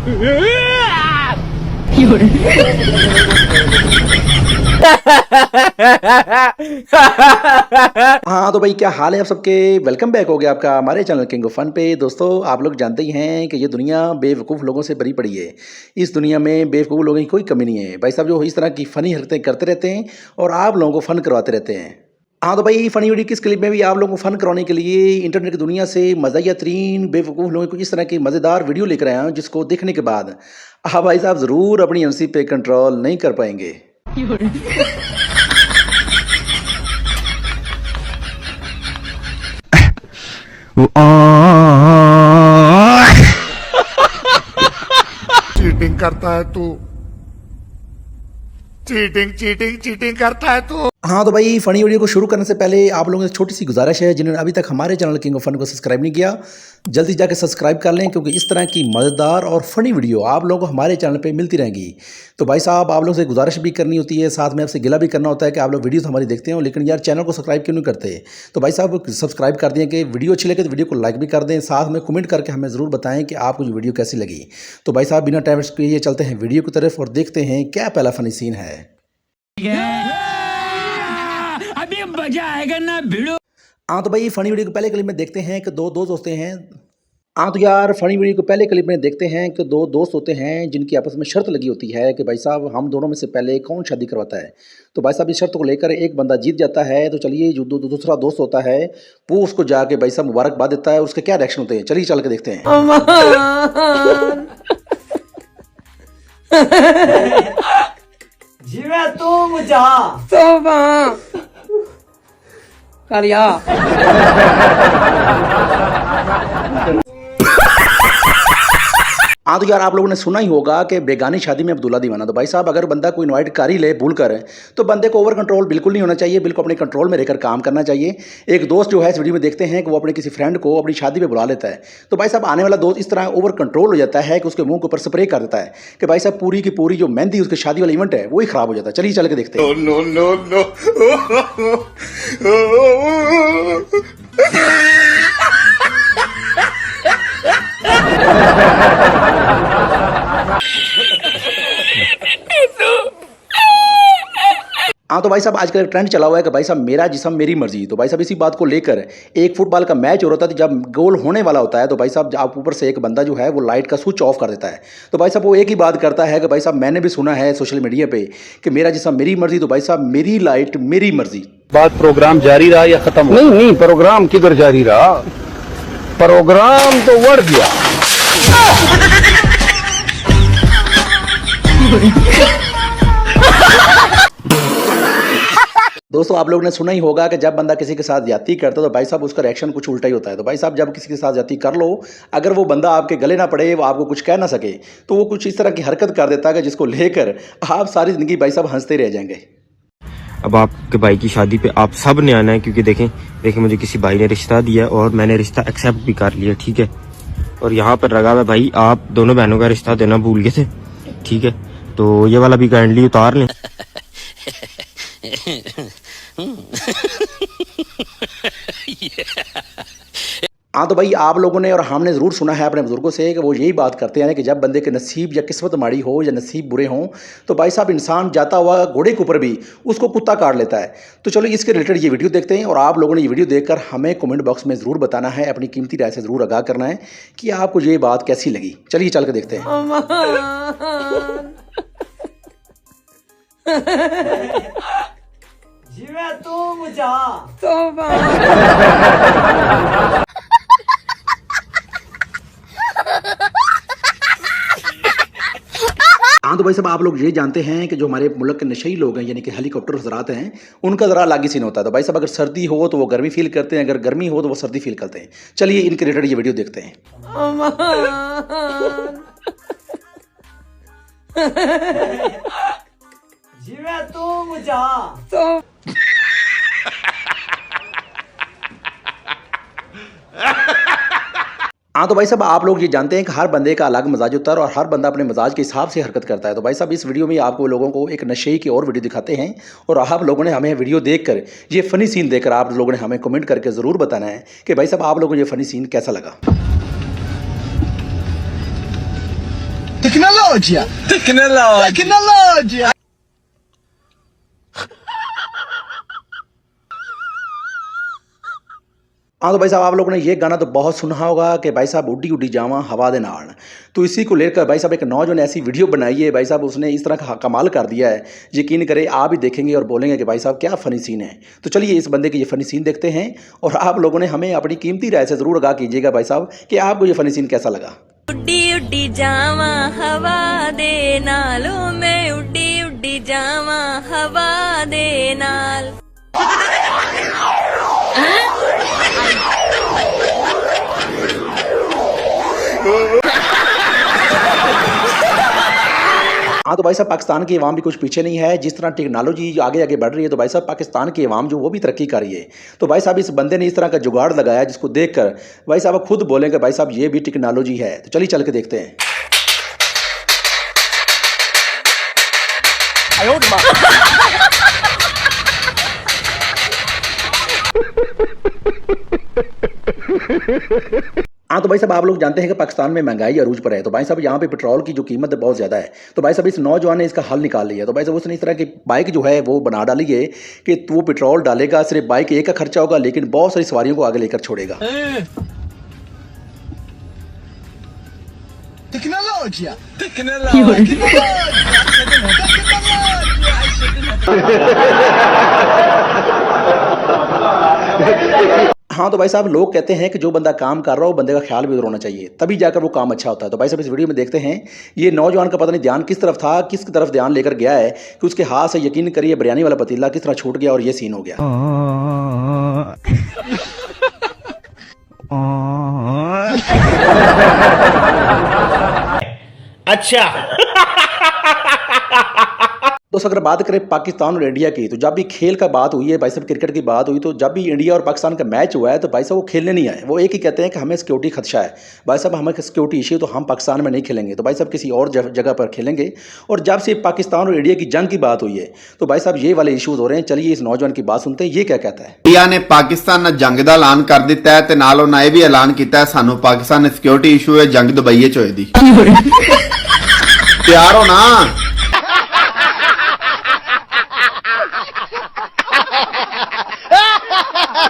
हाँ तो भाई क्या हाल है आप सबके। वेलकम बैक हो गया आपका हमारे चैनल किंग ऑफ फन पे। दोस्तों आप लोग जानते ही हैं कि ये दुनिया बेवकूफ़ लोगों से भरी पड़ी है। इस दुनिया में बेवकूफ़ लोगों की कोई कमी नहीं है भाई साहब, जो इस तरह की फ़नी हरकतें करते रहते हैं और आप लोगों को फ़न करवाते रहते हैं। हाँ तो भाई फ़नी वीडियो किस क्लिप में भी आप लोगों को फ़न कराने के लिए इंटरनेट की दुनिया से मज़ाहिया तरीन बेवकूफ़ लोगों को इस तरह की मज़ेदार वीडियो लेकर आया हूँ, जिसको देखने के बाद आप भाई साहब ज़रूर अपनी हंसी पे कंट्रोल नहीं कर पाएंगे। चीटिंग करता है तू, चीटिंग चीटिंग चीटिंग करता है तू। हाँ तो भाई फ़नी वीडियो को शुरू करने से पहले आप लोगों से छोटी सी गुजारिश है, जिन्होंने अभी तक हमारे चैनल किंग ऑफ फन को सब्सक्राइब नहीं किया जल्दी जाकर सब्सक्राइब कर लें, क्योंकि इस तरह की मज़ेदार और फ़नी वीडियो आप लोगों को हमारे चैनल पे मिलती रहेंगी। तो भाई साहब आप लोगों से गुजारिश भी करनी होती है, साथ में आपसे गिला भी करना होता है कि आप लोग वीडियो तो हमारी देखते हो लेकिन यार चैनल को सब्सक्राइब क्यों नहीं करते। तो भाई साहब सब्सक्राइब कर दें कि वीडियो अच्छी लगे तो वीडियो को लाइक भी कर दें, साथ में कमेंट करके हमें ज़रूर बताएं कि आपको ये वीडियो कैसी लगी। तो भाई साहब बिना टाइम वेस्ट किए चलते हैं वीडियो की तरफ और देखते हैं क्या पहला फ़नी सीन है। अभी मजा आएगा ना भिड़ो। हाँ तो भाई फ़नी वीडियो को पहले क्लिप में देखते हैं कि दो दोस्त होते हैं। हाँ तो यार फ़नी वीडियो को पहले क्लिप में देखते हैं कि दो दोस्त होते हैं जिनकी आपस में शर्त लगी होती है कि भाई साहब हम दोनों में से पहले कौन शादी करवाता है। तो भाई साहब इस शर्त को लेकर एक बंदा जीत जाता है। तो चलिए जो दूसरा दोस्त होता है वो उसको जाके भाई साहब मुबारकबाद देता है। उसके क्या रिएक्शन होते हैं चलिए चल के देखते हैं। जिवे तुम जा करिया हाँ तो यार आप लोगों ने सुना ही होगा कि बेगानी शादी में अब्दुल्ला दीवाना। तो भाई साहब अगर बंदा कोई इनवाइट कर ही ले भूल कर तो बंदे को ओवर कंट्रोल बिल्कुल नहीं होना चाहिए, बिल्कुल अपने कंट्रोल में रहकर काम करना चाहिए। एक दोस्त जो है इस वीडियो में देखते हैं कि वो अपने किसी फ्रेंड को अपनी शादी में बुला लेता है। तो भाई साहब आने वाला दोस्त इस तरह ओवर कंट्रोल हो जाता है कि उसके मुंह के ऊपर स्प्रे कर देता है कि भाई साहब पूरी की पूरी जो मेहंदी उसकी शादी वाला इवेंट है वो ही खराब हो जाता है। चलिए चल के देखते हैं। नो नो नो हाँ तो भाई साहब आजकल ट्रेंड चला हुआ है कि भाई साहब मेरा जिस्म मेरी मर्जी। तो भाई साहब इसी बात को लेकर एक फुटबॉल का मैच हो रहा था, तो जब गोल होने वाला होता है तो भाई साहब आप ऊपर से एक बंदा जो है वो लाइट का स्विच ऑफ कर देता है। तो भाई साहब वो एक ही बात करता है कि भाई साहब मैंने भी सुना है सोशल मीडिया पे कि मेरा जिस्म मेरी मर्जी। तो भाई साहब मेरी लाइट मेरी मर्जी। बात प्रोग्राम जारी रहा या खत्म? नहीं प्रोग्राम किधर जारी रहा, प्रोग्राम तो बढ़ गया। दोस्तों आप लोगों ने सुना ही होगा कि जब बंदा किसी के साथ ज्यादती करता है तो भाई साहब उसका रिएक्शन कुछ उल्टा ही होता है। तो भाई साहब जब किसी के साथ ज्यादती कर लो, अगर वो बंदा आपके गले ना पड़े, वो आपको कुछ कह ना सके, तो वो कुछ इस तरह की हरकत कर देता है जिसको लेकर आप सारी जिंदगी भाई साहब हंसते रह जाएंगे। अब आपके भाई की शादी पे आप सब ने आना है, क्योंकि देखें मुझे किसी भाई ने रिश्ता दिया और मैंने रिश्ता एक्सेप्ट भी कर लिया, ठीक है। और यहाँ पर लगा हुआ भाई आप दोनों बहनों का रिश्ता देना भूल गए थे, ठीक है। तो ये वाला भी काइंडली उतार लें। हाँ तो भाई आप लोगों ने और हमने ज़रूर सुना है अपने बुजुर्गों से कि वो यही बात करते हैं कि जब बंदे के नसीब या किस्मत माड़ी हो या नसीब बुरे हों तो भाई साहब इंसान जाता हुआ घोड़े के ऊपर भी उसको कुत्ता काट लेता है। तो चलो इसके रिलेटेड ये वीडियो देखते हैं और आप लोगों ने ये वीडियो देखकर हमें कमेंट बॉक्स में ज़रूर बताना है, अपनी कीमती राय से ज़रूर आगाह करना है कि आपको ये बात कैसी लगी। चलिए चल के देखते हैं। जिवे तुम जा हाँ तो भाई साहब आप लोग ये जानते हैं कि जो हमारे मुल्क के नशई लोग हैं यानी कि हेलीकॉप्टर हजरात हैं, उनका ज़रा अलग ही सीन होता है। तो भाई साहब अगर सर्दी हो तो वो गर्मी फील करते हैं, अगर गर्मी हो तो वो सर्दी फील करते हैं। चलिए इनके रिलेटेड ये वीडियो देखते हैं। जिवे तुम जा हाँ तो भाई साहब आप लोग ये जानते हैं कि हर बंदे का अलग मजाज होता है और हर बंदा अपने मजाज के हिसाब से हरकत करता है। तो भाई साहब इस वीडियो में आपको लोगों को एक नशे की और वीडियो दिखाते हैं और आप लोगों ने हमें वीडियो देखकर ये फ़नी सीन देखकर आप लोगों ने हमें कमेंट करके ज़रूर बताना है कि भाई साहब आप लोगों को ये फ़नी सीन कैसा लगा। हाँ तो भाई साहब आप लोगों ने ये गाना तो बहुत सुना होगा कि भाई साहब उड्डी उड्डी जावा हवा दे नाल। तो इसी को लेकर भाई साहब एक नौजवान ने ऐसी वीडियो बनाई है, भाई साहब उसने इस तरह का कमाल कर दिया है, यकीन करें आप ही देखेंगे और बोलेंगे कि भाई साहब क्या फ़नी सीन है। तो चलिए इस बंदे के ये फ़नी सीन देखते हैं और आप लोगों ने हमें अपनी कीमती राय से ज़रूर आगाह कीजिएगा भाई साहब कि आपको ये फ़नी सीन कैसा लगा। उड्डी उड्डी जावा हवा दे नालो मैं उड्डी उड्डी जावा हवा दे नाल। हाँ तो भाई साहब पाकिस्तान की अवाम भी कुछ पीछे नहीं है। जिस तरह टेक्नोलॉजी आगे आगे बढ़ रही है तो भाई साहब पाकिस्तान की अवाम जो वो भी तरक्की कर रही है। तो भाई साहब इस बंदे ने इस तरह का जुगाड़ लगाया जिसको देखकर भाई साहब खुद बोलेंगे भाई साहब ये भी टेक्नोलॉजी है। तो चलिए चल के देखते हैं। हाँ तो भाई साहब आप लोग जानते हैं कि पाकिस्तान में महंगाई अरूज पर है। तो भाई साहब यहाँ पे पेट्रोल की जो कीमत है बहुत ज़्यादा है। तो भाई साहब इस नौजवान ने इसका हल निकाल लिया। तो भाई साहब उसने इस तरह की बाइक जो है वो बना डाली है कि वो पेट्रोल डालेगा, सिर्फ बाइक एक का खर्चा होगा लेकिन बहुत सारी सवारियों को आगे लेकर छोड़ेगा। हाँ तो भाई साहब लोग कहते हैं कि जो बंदा काम कर रहा हो बंदे का ख्याल भी होना चाहिए, तभी जाकर वो काम अच्छा होता है। तो भाई साहब इस वीडियो में देखते हैं ये नौजवान का पता नहीं ध्यान किस तरफ था, किस तरफ ध्यान लेकर गया है कि उसके हाथ से यकीन करिए बिरयानी वाला पतीला किस तरह छूट गया और ये सीन हो गया। अच्छा दोस्तों अगर बात करें पाकिस्तान और इंडिया की तो जब भी खेल का बात हुई है भाई साहब, क्रिकेट की बात हुई तो जब भी इंडिया और पाकिस्तान का मैच हुआ है तो भाई साहब वो खेलने नहीं आए। वो एक ही कहते हैं कि हमें सिक्योरिटी खदशा है, भाई साहब हमें सिक्योरिटी इशू तो हम पाकिस्तान में नहीं खेलेंगे, तो भाई साहब किसी और जगह पर खेलेंगे। और जब से पाकिस्तान और इंडिया की जंग की बात हुई है तो भाई साहब ये वाले इशूज़ हो रहे हैं। चलिए इस नौजवान की बात सुनते हैं, ये क्या कहता है। इंडिया ने पाकिस्तान ਨਾਲ ਜੰਗ ਦਾ ਐਲਾਨ ਕਰ ਦਿੱਤਾ ਹੈ ਤੇ ਨਾਲ ਉਹਨਾਂ ਇਹ ਵੀ ਐਲਾਨ ਕੀਤਾ ਹੈ ਸਾਨੂੰ ਪਾਕਿस्तान ਨਾਲ ਸਿਕਿਉਰਿਟੀ ਇਸ਼ੂ ਹੈ ਜੰਗ ਦੁਬਈ 'ਚ ਹੋਏ ਦੀ। ਤਿਆਰ ਹੋ ਨਾ।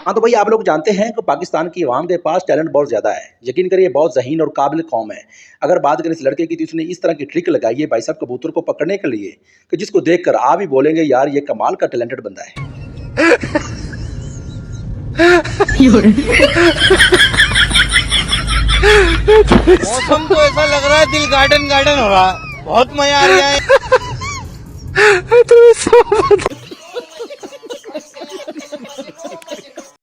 हाँ तो भाई आप लोग जानते हैं कि पाकिस्तान की आवाम के पास टैलेंट बहुत ज़्यादा है, यकीन करिए बहुत ज़हीन और काबिल कौम है। अगर बात करें इस लड़के की तो उसने इस तरह की ट्रिक लगाई है भाई साहब कबूतर को पकड़ने के लिए कि जिसको देखकर आप भी बोलेंगे यार ये कमाल का टैलेंटेड बंदा है। मौसम तो ऐसा लग रहा है दिल गार्डन गार्डन हो रहा है, बहुत मजा आ रहा है।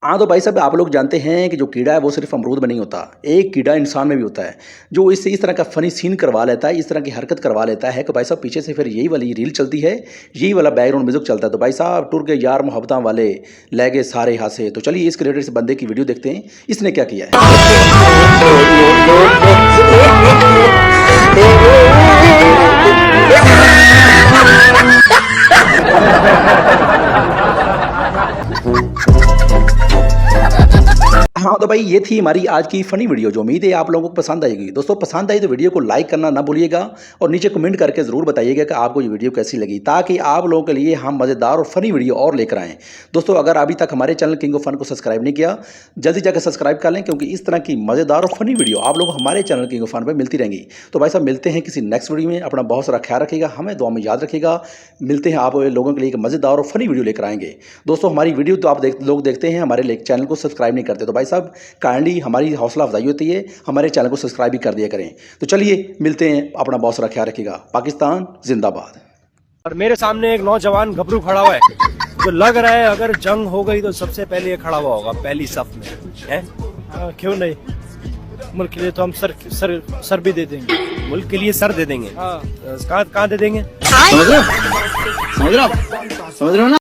हाँ तो भाई साहब आप लोग जानते हैं कि जो कीड़ा है वो सिर्फ अमरूद में नहीं होता, एक कीड़ा इंसान में भी होता है जो इससे इस तरह का फनी सीन करवा लेता है, इस तरह की हरकत करवा लेता है कि भाई साहब पीछे से फिर यही वाली रील चलती है, यही वाला बैकग्राउंड म्यूजिक चलता है। तो भाई साहब टूर के यार मोहब्बत वाले ले गए सारे हासे। तो चलिए इस रिलेटेड से बंदे की वीडियो देखते हैं, इसने क्या किया हाँ तो भाई ये थी हमारी आज की फनी वीडियो, जो उम्मीद है आप लोगों को पसंद आएगी। दोस्तों पसंद आई तो वीडियो को लाइक करना ना भूलिएगा और नीचे कमेंट करके ज़रूर बताइएगा कि आपको ये वीडियो कैसी लगी, ताकि आप लोगों के लिए हम मज़ेदार और फनी वीडियो और लेकर आएँ। दोस्तों अगर अभी तक हमारे चैनल किंग ऑफ फन को सब्सक्राइब नहीं किया जल्दी जाकर सब्सक्राइब कर लें, क्योंकि इस तरह की मज़ेदार और फनी वीडियो आप लोग हमारे चैनल किंग ऑफ फन पर मिलती रहेंगी। तो भाई साहब मिलते हैं किसी नेक्स्ट वीडियो में, अपना बहुत सारा ख्याल रखिएगा, हमें दुआ में याद रखिएगा। मिलते हैं आप लोगों के लिए एक मज़ेदार और फनी वीडियो लेकर आएंगे। दोस्तों हमारी वीडियो तो आप लोग देखते हैं, हमारे चैनल को सब्सक्राइब नहीं करते, तो भाई साहब काइंडली हमारी हौसला अफजाई होती है, हमारे चैनल को सब्सक्राइब भी कर दिया करें। तो चलिए मिलते हैं, अपना बहुत सारा ख्याल रखिएगा। पाकिस्तान जिंदाबाद। और मेरे सामने एक नौजवान गबरू खड़ा हुआ है जो लग रहा है अगर जंग हो गई तो सबसे पहले ये खड़ा हुआ होगा पहली सफ में है। क्यों नहीं, मुल्क के लिए तो हम सर भी दे देंगे, मुल्क के लिए सर दे देंगे। कहाँ दे देंगे, समझ रहे हो ना।